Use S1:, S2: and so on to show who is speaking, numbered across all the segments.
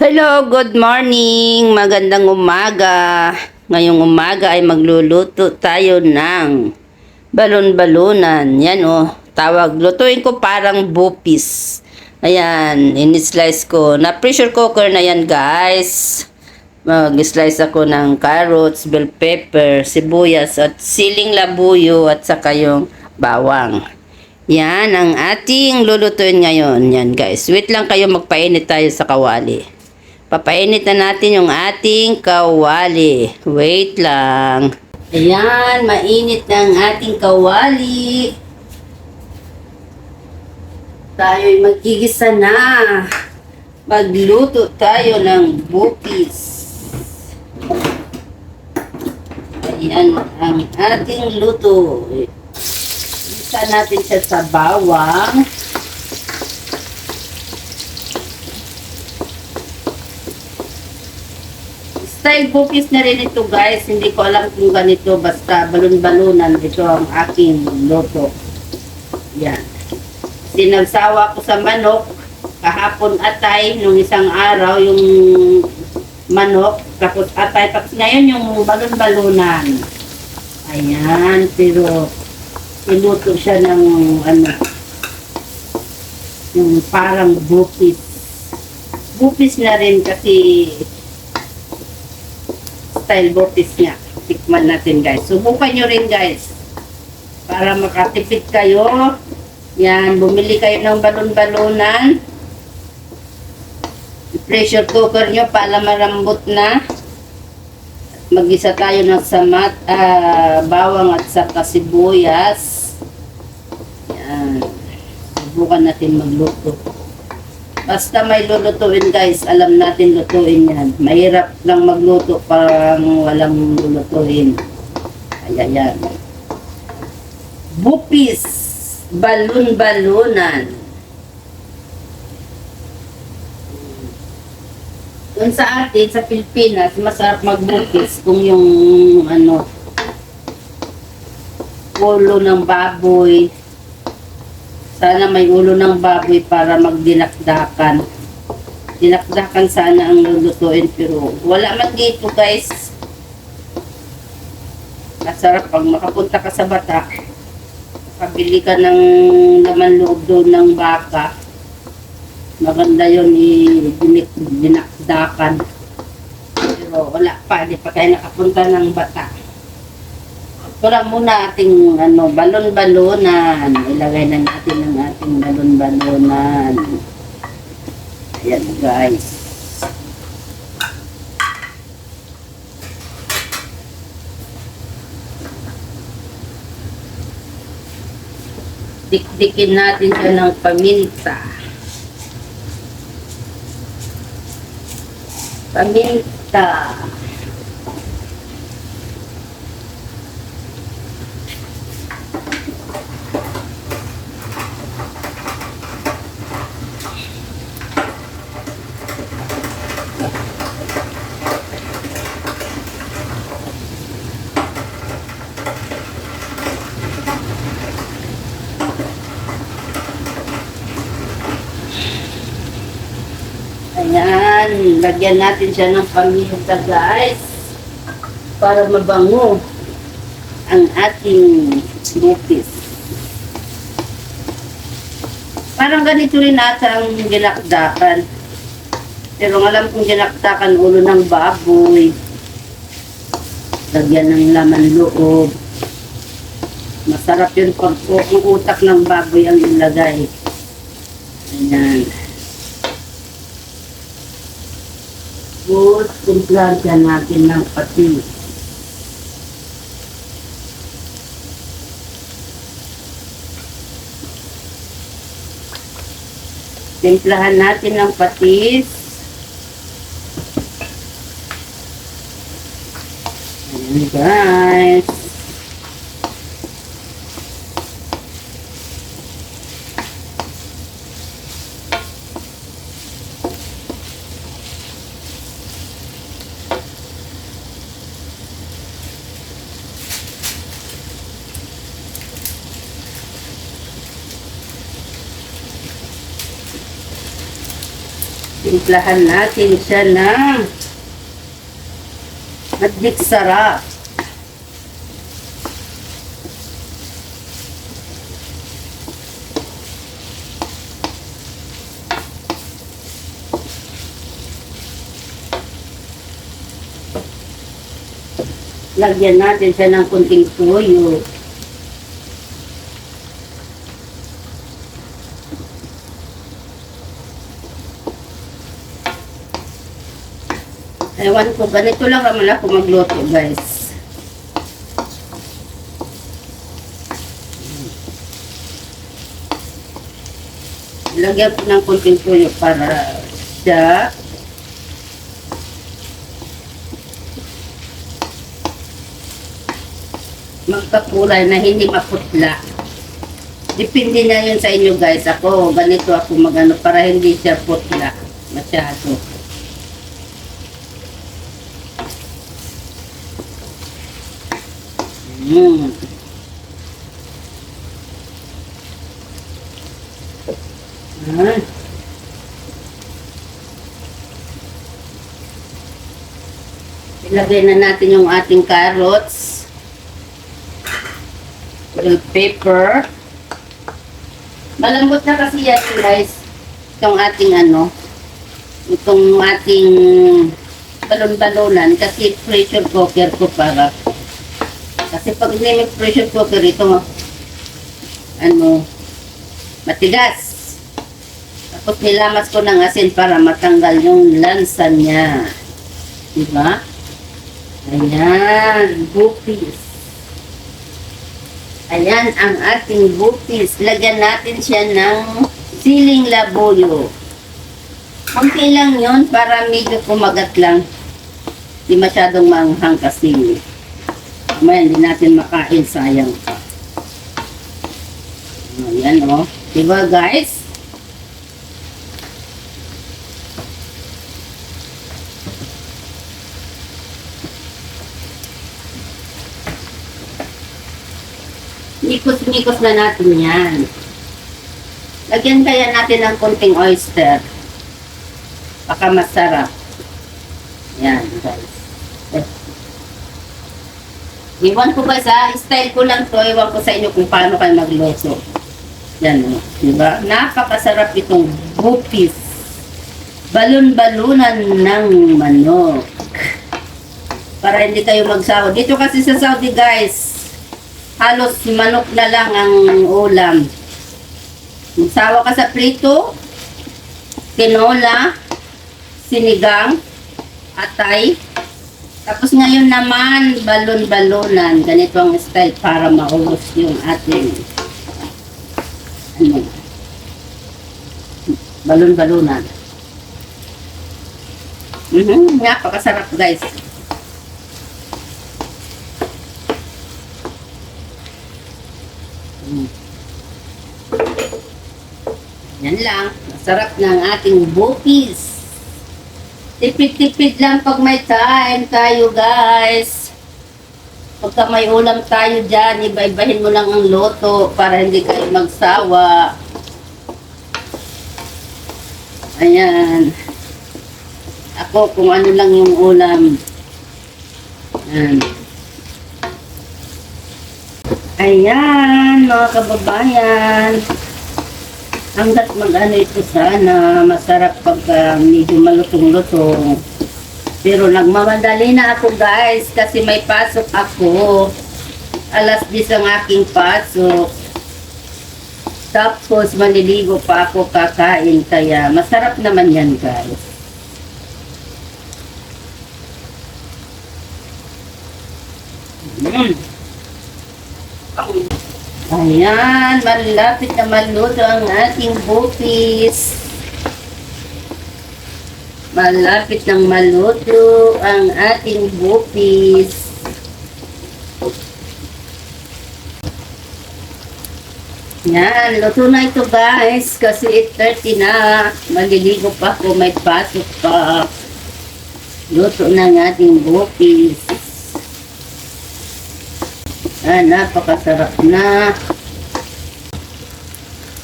S1: Hello, good morning. Magandang umaga. Ngayong umaga ay magluluto tayo ng balon-balunan. Yan tawag. Lutuin ko parang bupis. Ayan, in-slice ko. Na pressure cooker na yan, guys. Mag-slice ako ng carrots, bell pepper, sibuyas, at siling labuyo, at saka yung bawang. Yan ang ating lulutuin ngayon. Yan, guys. Wait lang kayo, magpainit tayo sa kawali. Papainit na natin yung ating kawali. Wait lang. Ayan, mainit na ang ating kawali. Tayo'y magigisa na. Magluto tayo ng bupis. Ayan ang ating luto. Isa natin siya sa bawang. Style bupis na rin ito, guys. Hindi ko alam kung ganito. Basta balon-balunan. Ito ang aking luto. Yan. Sinagsawa ko sa manok. Kahapon atay. Nung isang araw yung manok. Tapos atay. Tapos ngayon yung balon-balunan. Ayan. Pero iluto siya ng yung parang bupis. Bupis na rin kasi style bopis nga. Tikman natin, guys. Subukan nyo rin, guys. Para makatipid kayo. Yan, bumili kayo ng balon-balunan. Pressure cooker nyo para marambot na. Mag-isa tayo ng samat, bawang at saka sibuyas. Yan. Subukan natin magluto. Basta may lulutuin, guys, alam natin lutuin yan. Mahirap lang magluto parang walang lulutuin. Ayan. Bupis. Balon-balunan. Doon sa atin, sa Pilipinas, masarap magbupis kung yung ulo ng baboy. Sana may ulo ng baboy para magdinakdakan. Dinakdakan sana ang lulutuin, pero wala man dito, guys. Masarap pag makapunta ka sa Bata. Pabili ka ng laman loob doon ng baka. Maganda yun, dinakdakan. Pero wala pa, di pa tayo nakapunta ng Bata. Ito lang muna ating balon-balunan. Ilagay na natin ang ating balon-balunan. Ayan, guys. Dikdikin natin siya ng paminta. Paminta. Ayan, lagyan natin siya ng paminta, guys, para mabango ang ating bupis. Parang ganito rin ata ang ginakdakan. Pero alam kong ginakdakan ulo ng baboy. Lagyan ng laman loob. Masarap yun pag utak ng baboy ang ilagay. Ayan. Good, timplahan natin ng patis. Timplahan natin ng patis. Ayan, guys. Timplahan natin siya ng magic sarap. Lagyan natin siya ng kunting toyo. Ewan ko, ganito lang naman ako magluto, guys. Lagyan ko ng kunting toyo para siya magkakulay na hindi maputla. Depende na yun sa inyo, guys. Ako, ganito ako magano para hindi siya putla masyado. Ilagay na natin yung ating carrots. Bell pepper. Malambot na kasi yan, guys. Itong ating itong ating balon-balonan kasi pressure cooker ko para. Kasi pag hindi pressure cooker ito, matigas. Tapos nilamas ko ng asin para matanggal yung lansa niya. Diba? Ayan, bupis. Ayan ang ating bupis. Lagyan natin siya ng siling labuyo. Kunti lang yun para medyo kumagat lang. Di masyadong manghang kasi. Mamaya hindi natin makain, sayang pa. Ayan o. Diba guys? Nikos-nikos na natin yan. Lagyan kaya natin ng konting oyster. Baka masarap. Yan, guys. Iwan ko guys ha, style ko lang to. Iwan ko sa inyo kung paano kayo magluto. Yan o. Diba? Napakasarap itong bupis. Balon-balunan ng manok. Para hindi kayo magsawa. Dito kasi sa Saudi guys, halos manok na lang ang ulam. Magsawa ka sa prito, tinola, sinigang, atay. Tapos ngayon naman, balon-balonan. Ganito ang style para maubos yung ating balon-balonan. Napakasarap guys. Yan lang. Masarap ng ating bupis. Tipid-tipid lang pag may time tayo guys. Pagka may ulam tayo dyan, iba-ibahin mo lang ang loto para hindi kayo magsawa. Ayan. Ako kung ano lang yung ulam. Ayan. Ayan, mga kababayan. Hanggat mag-ano ito sana, masarap pag medyo malutong-lutong. Pero nagmamadali na ako guys, kasi may pasok ako. 10:00 ang aking pasok. Tapos maliligo pa ako kakain, kaya masarap naman yan guys. Ayan, malapit na maluto ang ating bupis. Malapit nang maluto ang ating bupis. Yan, luto na ito guys, kasi 8:30 na. Maliligo pa ako, may pasok pa. Luto na ang ating bupis. Napakasarap na.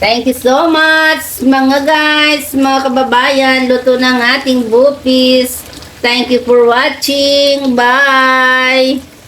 S1: Thank you so much, mga guys, mga kababayan. Luto ng ating bupis. Thank you for watching. Bye!